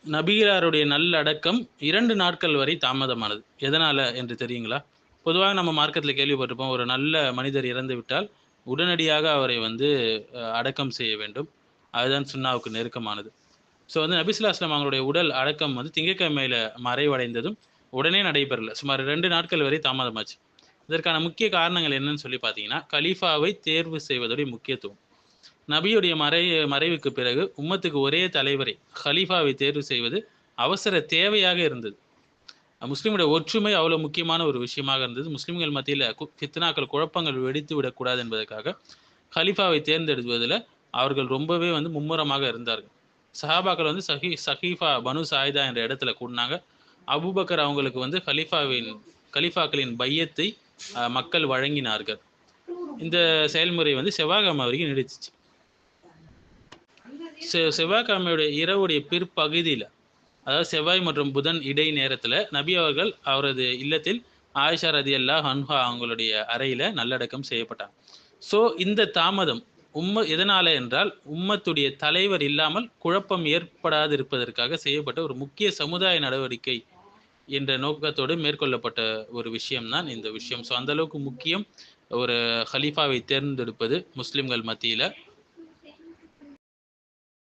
நபிகளாருடைய நல்லடக்கம் 2 நாட்கள் வரை தாமதமானது. எதனால என்று தெரியுங்களா? பொதுவாக நம்ம மார்க்கத்தில கேள்விப்பட்டிருப்போம். ஒரு நல்ல மனிதர் இறந்து விட்டால், உடனடியாக அவரை வந்து அடக்கம் செய்ய வேண்டும். அதுதான் சுன்னாவுக்கு நெருக்கமானது. ஸோ வந்து நபி ஸல்லல்லாஹு அலைஹி வஸல்லம் அவங்களுடைய உடல் அடக்கம் வந்து திங்கட்கிழமையில மறைவடைந்ததும், உடனே நடைபெறல. சுமார் 2 நாட்கள் வரை தாமதமாச்சு. இதற்கான முக்கிய காரணங்கள் என்னன்னு சொல்லி பார்த்தீங்கன்னா, கலீஃபாவை தேர்வு செய்வதுடைய முக்கியத்துவம். நபியுடைய மறைவுக்கு பிறகு உம்மத்துக்கு ஒரே தலைவரை, கலீஃபாவை தேர்வு செய்வது அவசர தேவையாக இருந்தது. முஸ்லிமுடைய ஒற்றுமை அவ்வளவு முக்கியமான ஒரு விஷயமாக இருந்தது. முஸ்லிம்கள் மத்தியில ஃபித்னாக்கள், குழப்பங்கள் வெடித்து விடக்கூடாது என்பதற்காக, கலீஃபாவை தேர்ந்தெடுப்பதில அவர்கள் ரொம்பவே வந்து மும்முரமாக இருந்தார்கள். சஹாபாக்கள் வந்து சகீஃபா பனு சாயிதா என்ற இடத்துல கூடுனாங்க. அபூபக்கர் அவங்களுக்கு வந்து கலீஃபாக்களின் பையத்தை மக்கள் வழங்கினார்கள். இந்த செயல்முறை வந்து செவ்வாய்க்கிழமை வரைக்கும் நீடிச்சுச்சு. செவ்வாய்க்கிழமையுடைய இரவுடைய பிற்பகுதியில, அதாவது செவ்வாய் மற்றும் புதன் இடை நேரத்துல நபி அவர்கள் அவரது இல்லத்தில் ஆயிஷா ரதியல்லாஹு அன்ஹா அவங்களுடைய அறையில நல்லடக்கம் செய்யப்பட்டாங்க. ஸோ இந்த தாமதம் எதனால என்றால், உம்மத்துடைய தலைவர் இல்லாமல் குழப்பம் ஏற்படாதிருப்பதற்காக செய்யப்பட்ட ஒரு முக்கிய சமுதாய நடவடிக்கை என்ற நோக்கத்தோடு மேற்கொள்ளப்பட்ட ஒரு விஷயம் தான் இந்த விஷயம். ஸோ அந்த அளவுக்கு முக்கியம் ஒரு ஹலீஃபாவை தேர்ந்தெடுப்பது முஸ்லிம்கள் மத்தியில.